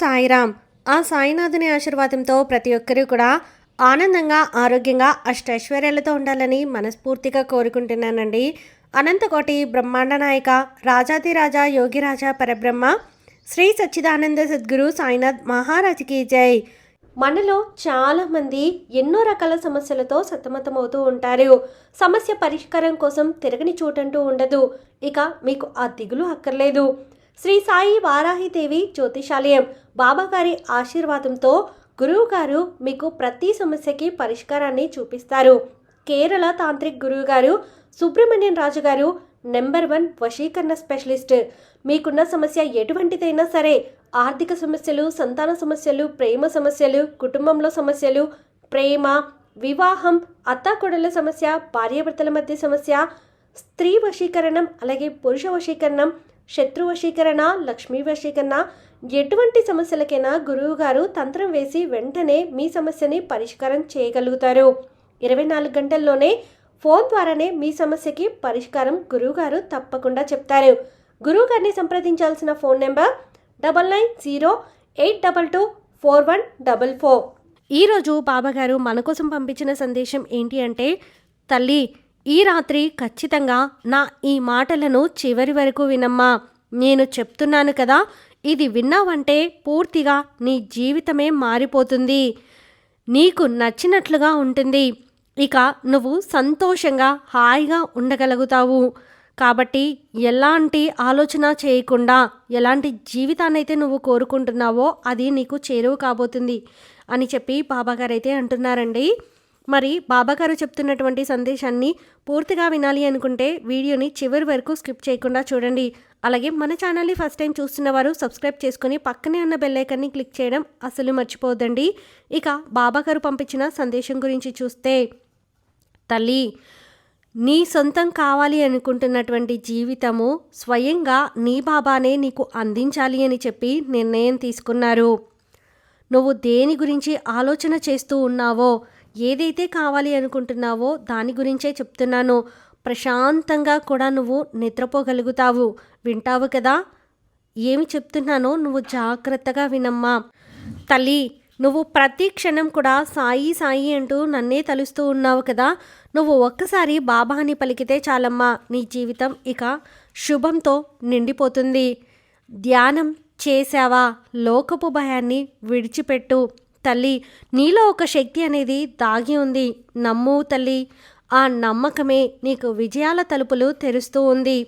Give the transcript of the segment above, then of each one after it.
సాయిరామ్. ఆ సాయినాథుని ఆశీర్వాదంతో ప్రతి ఒక్కరూ కూడా ఆనందంగా, ఆరోగ్యంగా, అష్టైశ్వర్యాలతో ఉండాలని మనస్ఫూర్తిగా కోరుకుంటున్నానండి. అనంతకోటి బ్రహ్మాండ నాయక, రాజాధిరాజా, యోగిరాజా పరబ్రహ్మ, శ్రీ సచ్చిదానంద సద్గురు సాయినాథ్ మహారాజ్కి జై. మనలో చాలామంది ఎన్నో రకాల సమస్యలతో సతమతమవుతూ ఉంటారు. సమస్య పరిష్కారం కోసం తిరగని చోటంటూ ఉండదు. ఇక మీకు ఆ దిగులు అక్కర్లేదు. శ్రీ సాయి వారాహిదేవి జ్యోతిషాలయం బాబాగారి ఆశీర్వాదంతో గురువుగారు మీకు ప్రతి సమస్యకి పరిష్కారాన్ని చూపిస్తారు. కేరళ తాంత్రిక్ గురువుగారు సుబ్రహ్మణ్యం రాజు గారు నెంబర్ 1 వశీకరణ స్పెషలిస్ట్. మీకున్న సమస్య ఎటువంటిదైనా సరే, ఆర్థిక సమస్యలు, సంతాన సమస్యలు, ప్రేమ సమస్యలు, కుటుంబంలో సమస్యలు, ప్రేమ, వివాహం, అత్తాకోడళ్ళ సమస్య, భార్యాభర్తల మధ్య సమస్య, స్త్రీ వశీకరణం, అలాగే పురుష వశీకరణం, శత్రు వశీకరణ, లక్ష్మీ వశీకరణ, ఎటువంటి సమస్యలకైనా గురువుగారు తంత్రం వేసి వెంటనే మీ సమస్యని పరిష్కారం చేయగలుగుతారు. 24 గంటల్లోనే ఫోన్ ద్వారానే మీ సమస్యకి పరిష్కారం గురువుగారు తప్పకుండా చెప్తారు. గురువుగారిని సంప్రదించాల్సిన ఫోన్ నెంబర్ 9908224144. ఈరోజు బాబాగారు మన కోసం పంపించిన సందేశం ఏంటి అంటే, తల్లి, ఈ రాత్రి ఖచ్చితంగా నా ఈ మాటలను చివరి వరకు వినమ్మా. నేను చెప్తున్నాను కదా, ఇది విన్నావంటే పూర్తిగా నీ జీవితమే మారిపోతుంది. నీకు నచ్చినట్లుగా ఉంటుంది. ఇక నువ్వు సంతోషంగా, హాయిగా ఉండగలుగుతావు. కాబట్టి ఎలాంటి ఆలోచన చేయకుండా, ఎలాంటి జీవితాన్నైతే నువ్వు కోరుకుంటున్నావో అది నీకు చేరువ కాబోతుంది అని చెప్పి బాబాగారు అయితే అంటున్నారండి. మరి బాబాగారు చెప్తున్నటువంటి సందేశాన్ని పూర్తిగా వినాలి అనుకుంటే వీడియోని చివరి వరకు స్కిప్ చేయకుండా చూడండి. అలాగే మన ఛానల్ని ఫస్ట్ టైం చూస్తున్న వారు సబ్స్క్రైబ్ చేసుకొని పక్కనే ఉన్న బెల్ ఐకాన్ని క్లిక్ చేయడం అసలు మర్చిపోవద్దండి. ఇక బాబాగారు పంపించిన సందేశం గురించి చూస్తే, తల్లి, నీ సొంతం కావాలి అనుకుంటున్నటువంటి జీవితము స్వయంగా నీ బాబానే నీకు అందించాలి అని చెప్పి నిర్ణయం తీసుకున్నారు. నువ్వు దేని గురించి ఆలోచన చేస్తూ ఉన్నావో, ఏదైతే కావాలి అనుకుంటున్నావో దాని గురించే చెప్తున్నాను. ప్రశాంతంగా కూడా నువ్వు నిద్రపోగలుగుతావు. వింటావు కదా? ఏమి చెప్తున్నానో నువ్వు జాగ్రత్తగా వినమ్మా. తల్లి, నువ్వు ప్రతి క్షణం కూడా సాయి సాయి అంటూ నన్నే తలుస్తూ ఉన్నావు కదా. నువ్వు ఒక్కసారి బాబా అని పలికితే చాలమ్మా, నీ జీవితం ఇక శుభంతో నిండిపోతుంది. ధ్యానం చేశావా? లోకపు భయాన్ని విడిచిపెట్టు. తల్లి, నీలో ఒక శక్తి అనేది దాగి ఉంది. నమ్ము తల్లి. ఆ నమ్మకమే నీకు విజయాల తలుపులు తెరుస్తూ ఉంది.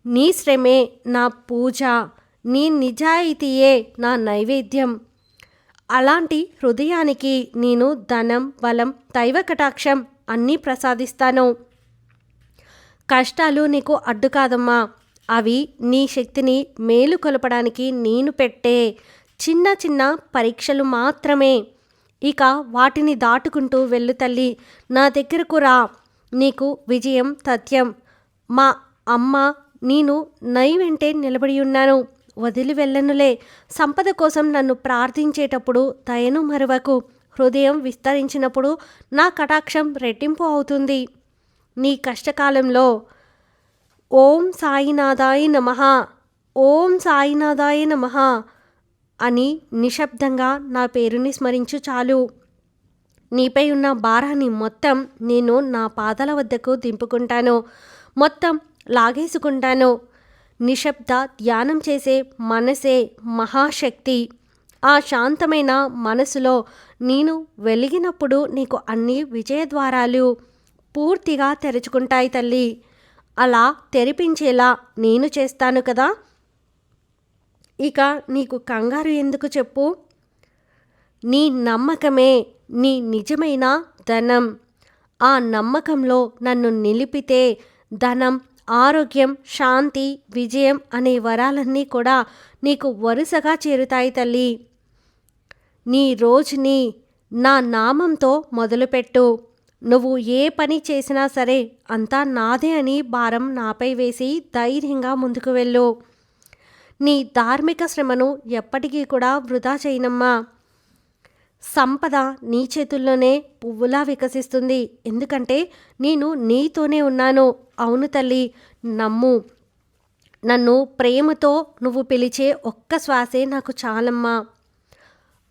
నీ శ్రమే నా పూజ, నీ నిజాయితీయే నా నైవేద్యం. అలాంటి హృదయానికి నేను ధనం, బలం, దైవ కటాక్షం అన్నీ ప్రసాదిస్తాను. కష్టాలు నీకు అడ్డు కాదమ్మా. అవి నీ శక్తిని మేలుకొలపడానికి నేను పెట్టే చిన్న చిన్న పరీక్షలు మాత్రమే. ఇక వాటిని దాటుకుంటూ వెళ్ళు తల్లి. నా దగ్గరకు రా. నీకు విజయం తథ్యం. మా అమ్మ, నేను నై వెంటే నిలబడి ఉన్నాను. వదిలి వెళ్ళనులే. సంపద కోసం నన్ను ప్రార్థించేటప్పుడు దయను మరువకు. హృదయం విస్తరించినప్పుడు నా కటాక్షం రెట్టింపు అవుతుంది. నీ కష్టకాలంలో ఓం సాయినాథాయ నమః, ఓం సాయినాథాయ నమః అని నిశ్శబ్దంగా నా పేరుని స్మరించు చాలు. నీపై ఉన్న భారాన్ని మొత్తం నేను నా పాదాల వద్దకు దింపుకుంటాను. మొత్తం లాగేసుకుంటాను. నిశ్శబ్ద ధ్యానం చేసే మనసే మహాశక్తి. ఆ శాంతమైన మనసులో నేను వెలిగినప్పుడు నీకు అన్ని విజయద్వారాలు పూర్తిగా తెరుచుకుంటాయి తల్లి. అలా తెరిపించేలా నేను చేస్తాను కదా. ఇక నీకు కంగారు ఎందుకు చెప్పు? నీ నమ్మకమే నీ నిజమైన ధనం. ఆ నమ్మకంలో నన్ను నిలిపితే ధనం, ఆరోగ్యం, శాంతి, విజయం అనే వరాలన్నీ కూడా నీకు వరుసగా చేరుతాయి తల్లి. నీ రోజుని నా నామంతో మొదలుపెట్టు. నువ్వు ఏ పని చేసినా సరే అంతా నాదే అని భారం నాపై వేసి ధైర్యంగా ముందుకు వెళ్ళు. నీ ధార్మిక శ్రమను ఎప్పటికీ కూడా వృధా చేయనమ్మా. సంపద నీ చేతుల్లోనే పువ్వులా వికసిస్తుంది. ఎందుకంటే నేను నీతోనే ఉన్నాను. అవును తల్లి, నమ్ము. నన్ను ప్రేమతో నువ్వు పిలిచే ఒక్క శ్వాసే నాకు చాలమ్మా.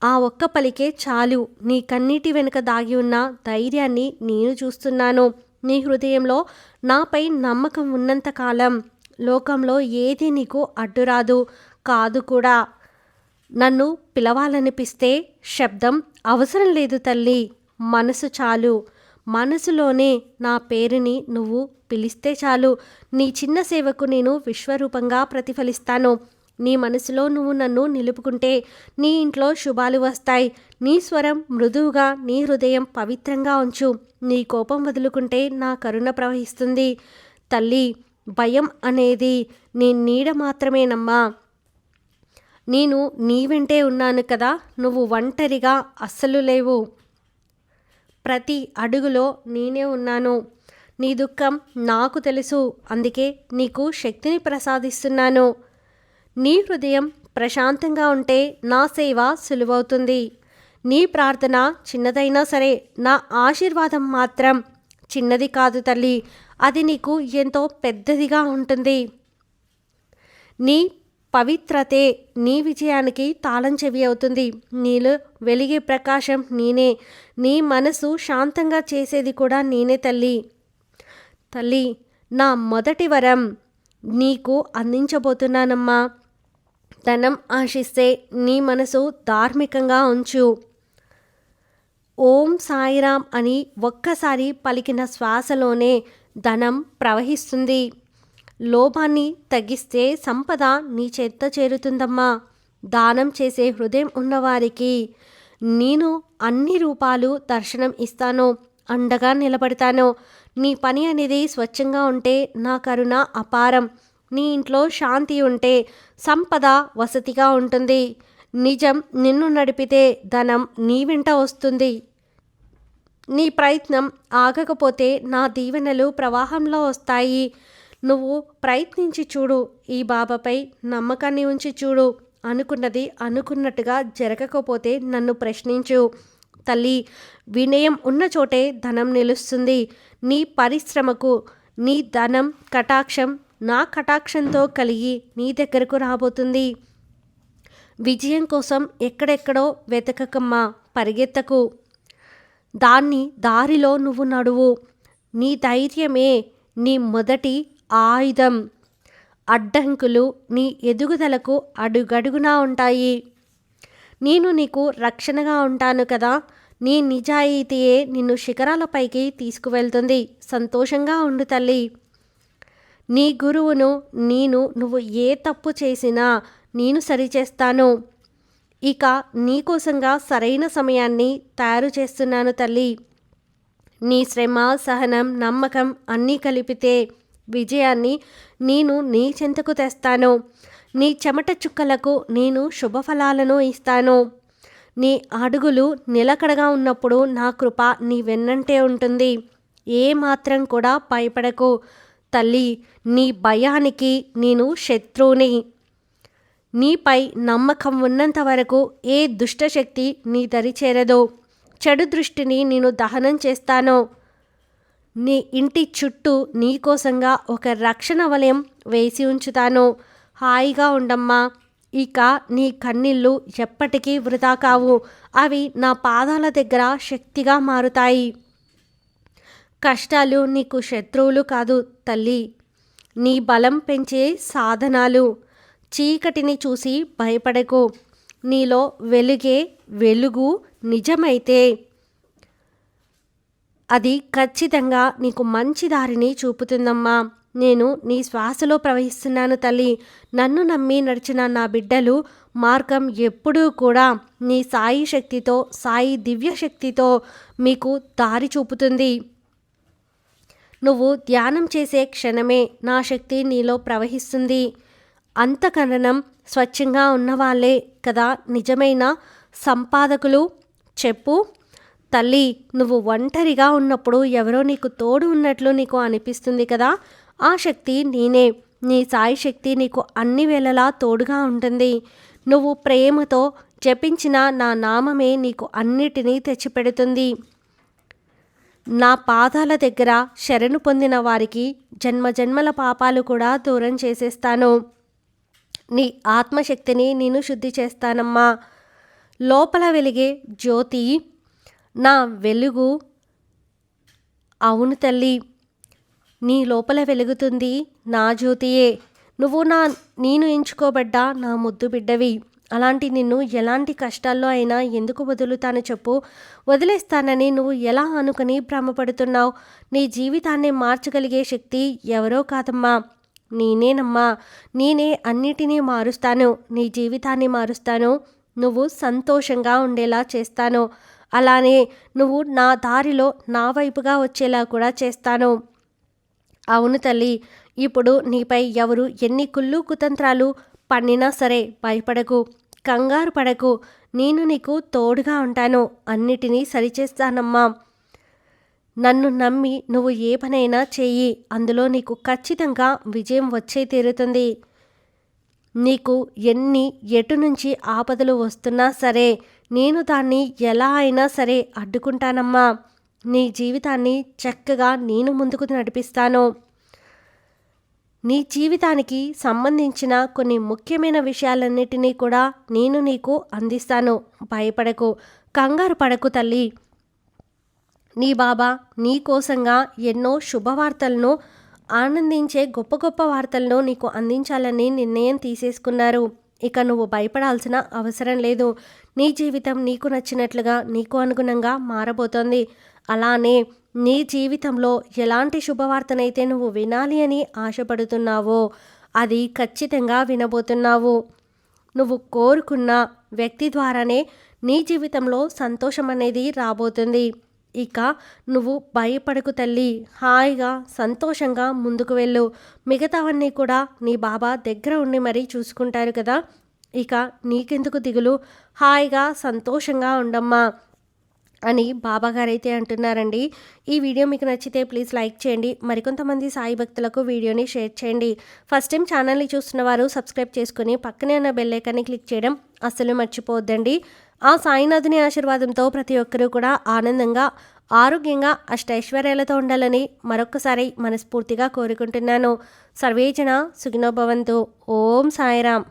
ఆ ఒక్క పలికే చాలు. నీ కన్నీటి వెనుక దాగి ఉన్న ధైర్యాన్ని నేను చూస్తున్నాను. నీ హృదయంలో నాపై నమ్మకం ఉన్నంతకాలం లోకంలో ఏది నీకు అడ్డురాదు, కాదు కూడా. నన్ను పిలవాలనిపిస్తే శబ్దం అవసరం లేదు తల్లి, మనసు చాలు. మనసులోనే నా పేరుని నువ్వు పిలిస్తే చాలు. నీ చిన్న సేవకు నేను విశ్వరూపంగా ప్రతిఫలిస్తాను. నీ మనసులో నువ్వు నన్ను నిలుపుకుంటే నీ ఇంట్లో శుభాలు వస్తాయి. నీ స్వరం మృదువుగా, నీ హృదయం పవిత్రంగా ఉంచు. నీ కోపం వదులుకుంటే నా కరుణ ప్రవహిస్తుంది. తల్లి, భయం అనేది నీ నీడ మాత్రమేనమ్మా. నేను నీ వెంటే ఉన్నాను కదా, నువ్వు ఒంటరిగా అస్సలు లేవు. ప్రతి అడుగులో నేనే ఉన్నాను. నీ దుఃఖం నాకు తెలుసు, అందుకే నీకు శక్తిని ప్రసాదిస్తున్నాను. నీ హృదయం ప్రశాంతంగా ఉంటే నా సేవ సులువవుతుంది. నీ ప్రార్థన చిన్నదైనా సరే నా ఆశీర్వాదం మాత్రం చిన్నది కాదు తల్లి, అది నీకు ఎంతో పెద్దదిగా ఉంటుంది. నీ పవిత్రతే నీ విజయానికి తాళం చెవి అవుతుంది. నీలో వెలిగే ప్రకాశం నేనే. నీ మనసు శాంతంగా చేసేది కూడా నేనే తల్లి. తల్లి, నా మొదటి వరం నీకు అందించబోతున్నానమ్మా. ధనం ఆశిస్తే నీ మనసు ధార్మికంగా ఉంచు. ఓం సాయిరామ్ అని ఒక్కసారి పలికిన శ్వాసలోనే ధనం ప్రవహిస్తుంది. లోభాన్ని తగ్గిస్తే సంపద నీ చెంత చేరుతుందమ్మా. దానం చేసే హృదయం ఉన్నవారికి నేను అన్ని రూపాలు దర్శనం ఇస్తాను, అండగా నిలబడతాను. నీ పని అనేది స్వచ్ఛంగా ఉంటే నా కరుణ అపారం. నీ ఇంట్లో శాంతి ఉంటే సంపద వసతిగా ఉంటుంది. నిజం నిన్ను నడిపితే ధనం నీ వెంట వస్తుంది. నీ ప్రయత్నం ఆగకపోతే నా దీవెనలు ప్రవాహంలో వస్తాయి. నువ్వు ప్రయత్నించి చూడు, ఈ బాబాపై నమ్మకాన్ని ఉంచి చూడు. అనుకున్నది అనుకున్నట్టుగా జరగకపోతే నన్ను ప్రశ్నించు. తల్లి, వినయం ఉన్న చోటే ధనం నిలుస్తుంది. నీ పరిశ్రమకు నీ ధనం కటాక్షం నా కటాక్షంతో కలిగి నీ దగ్గరకు రాబోతుంది. విజయం కోసం ఎక్కడెక్కడో వెతకకమ్మా, పరిగెత్తకు. దారిలో నువ్వు నడువు. నీ ధైర్యమే నీ మొదటి ఆయుధం. అడ్డంకులు నీ ఎదుగుదలకు అడుగడుగునా ఉంటాయి. నేను నీకు రక్షణగా ఉంటాను కదా. నీ నిజాయితీయే నిన్ను శిఖరాలపైకి తీసుకువెళ్తుంది. సంతోషంగా ఉండు తల్లి. నీ గురువును నువ్వు ఏ తప్పు చేసినా నేను సరిచేస్తాను. ఇక నీకోసంగా సరైన సమయాన్ని తయారు చేస్తున్నాను తల్లి. నీ శ్రమ, సహనం, నమ్మకం అన్నీ కలిపితే విజయాన్ని నేను నీ చెంతకు తెస్తాను. నీ చెమట చుక్కలకు నేను శుభఫలాలను ఇస్తాను. నీ అడుగులు నిలకడగా ఉన్నప్పుడు నా కృప నీ వెన్నంటే ఉంటుంది. ఏ మాత్రం కూడా భయపడకు తల్లి. నీ భయానికి నేను శత్రువుని. నీపై నమ్మకం ఉన్నంత వరకు ఏ దుష్టశక్తి నీ దరి చేరదు. చెడు దృష్టిని నేను దహనం చేస్తాను. నీ ఇంటి చుట్టూ నీకోసంగా ఒక రక్షణ వలయం వేసి ఉంచుతాను. హాయిగా ఉండమ్మా. ఇక నీ కన్నీళ్ళు ఎప్పటికీ వృధా కావు. అవి నా పాదాల దగ్గర శక్తిగా మారుతాయి. కష్టాలు నీకు శత్రువులు కాదు తల్లి, నీ బలం పెంచే సాధనాలు. చీకటిని చూసి భయపడకు. నీలో వెలుగు నిజమైతే అది ఖచ్చితంగా నీకు మంచి దారిని చూపుతుందమ్మా. నేను నీ శ్వాసలో ప్రవహిస్తున్నాను తల్లి. నన్ను నమ్మి నడిచిన నా బిడ్డలు మార్గం ఎప్పుడూ కూడా నీ సాయి శక్తితో, సాయి దివ్య శక్తితో మీకు దారి చూపుతుంది. నువ్వు ధ్యానం చేసే క్షణమే నా శక్తి నీలో ప్రవహిస్తుంది. అంతఃకరణం స్వచ్ఛంగా ఉన్నవాళ్ళే కదా నిజమైన సంపాదకులు. చెప్పు తల్లి, నువ్వు ఒంటరిగా ఉన్నప్పుడు ఎవరో నీకు తోడు ఉన్నట్లు నీకు అనిపిస్తుంది కదా. ఆ శక్తి నేనే. నీ సాయి శక్తి నీకు అన్ని వేళలా తోడుగా ఉంటుంది. నువ్వు ప్రేమతో జపించిన నా నామమే నీకు అన్నిటినీ తెచ్చిపెడుతుంది. నా పాదాల దగ్గర శరణు పొందిన వారికి జన్మజన్మల పాపాలు కూడా దూరం చేసేస్తాను. నీ ఆత్మశక్తిని నేను శుద్ధి చేస్తానమ్మా. లోపల వెలిగే జ్యోతి నా వెలుగు. అవును తల్లి, నీ లోపల వెలుగుతుంది నా జ్యోతియే. నువ్వు నేను ఎంచుకోబడ్డ నా ముద్దు బిడ్డవి. అలాంటి నిన్ను ఎలాంటి కష్టాల్లో అయినా ఎందుకు వదులుతాను చెప్పు? వదిలేస్తానని నువ్వు ఎలా అనుకుని భ్రమపడుతున్నావు? నీ జీవితాన్ని మార్చగలిగే శక్తి ఎవరో కాదమ్మా, నేనేనమ్మా. నేనే అన్నిటినీ మారుస్తాను. నీ జీవితాన్ని మారుస్తాను. నువ్వు సంతోషంగా ఉండేలా చేస్తాను. అలానే నువ్వు నా దారిలో నా వైపుగా వచ్చేలా కూడా చేస్తాను. అవును తల్లి, ఇప్పుడు నీపై ఎవరు ఎన్ని కుళ్ళు కుతంత్రాలు పన్నినా సరే భయపడకు, కంగారు పడకు. నేను నీకు తోడుగా ఉంటాను. అన్నిటినీ సరిచేస్తానమ్మా. నన్ను నమ్మి నువ్వు ఏ పనైనా చెయ్యి. అందులో నీకు ఖచ్చితంగా విజయం వచ్చే తీరుతుంది. నీకు ఎటు నుంచి ఆపదలు వస్తున్నా సరే నేను దాన్ని ఎలా అయినా సరే అడ్డుకుంటానమ్మా. నీ జీవితాన్ని చక్కగా నేను ముందుకు నడిపిస్తాను. నీ జీవితానికి సంబంధించిన కొన్ని ముఖ్యమైన విషయాలన్నిటినీ కూడా నేను నీకు అందిస్తాను. భయపడకు, కంగారు పడకు తల్లి. నీ బాబా నీ కోసంగా ఎన్నో శుభవార్తలను, ఆనందించే గొప్ప గొప్ప వార్తలను నీకు అందించాలని నిర్ణయం తీసేసుకున్నారు. ఇక నువ్వు భయపడాల్సిన అవసరం లేదు. నీ జీవితం నీకు నచ్చినట్లుగా, నీకు అనుగుణంగా మారబోతోంది. అలానే నీ జీవితంలో ఎలాంటి శుభవార్తనైతే నువ్వు వినాలి అని ఆశపడుతున్నావో అది ఖచ్చితంగా వినబోతున్నావు. నువ్వు కోరుకున్న వ్యక్తి ద్వారానే నీ జీవితంలో సంతోషం అనేది రాబోతుంది. ఇక నువ్వు భయపడకు తల్లి. హాయిగా సంతోషంగా ముందుకు వెళ్ళు. మిగతావన్నీ కూడా నీ బాబా దగ్గర ఉండి మరీ చూసుకుంటారు కదా. ఇక నీకెందుకు దిగులు? హాయిగా సంతోషంగా ఉండమ్మా అని బాబాగారైతే అంటున్నారండి. ఈ వీడియో మీకు నచ్చితే ప్లీజ్ లైక్ చేయండి. మరికొంతమంది సాయి భక్తులకు వీడియోని షేర్ చేయండి. ఫస్ట్ టైం ఛానల్ని చూస్తున్న వారు సబ్స్క్రైబ్ చేసుకుని పక్కనే ఉన్న బెల్ ఐకాన్ని క్లిక్ చేయడం అస్సలు మర్చిపోవద్దండి. ఆ సాయినాథుని ఆశీర్వాదంతో ప్రతి ఒక్కరూ కూడా ఆనందంగా, ఆరోగ్యంగా, అష్టైశ్వర్యాలతో ఉండాలని మరొక్కసారి మనస్ఫూర్తిగా కోరుకుంటున్నాను. సర్వేజన సుఖినో భవంతు. ఓం సాయిరామ్.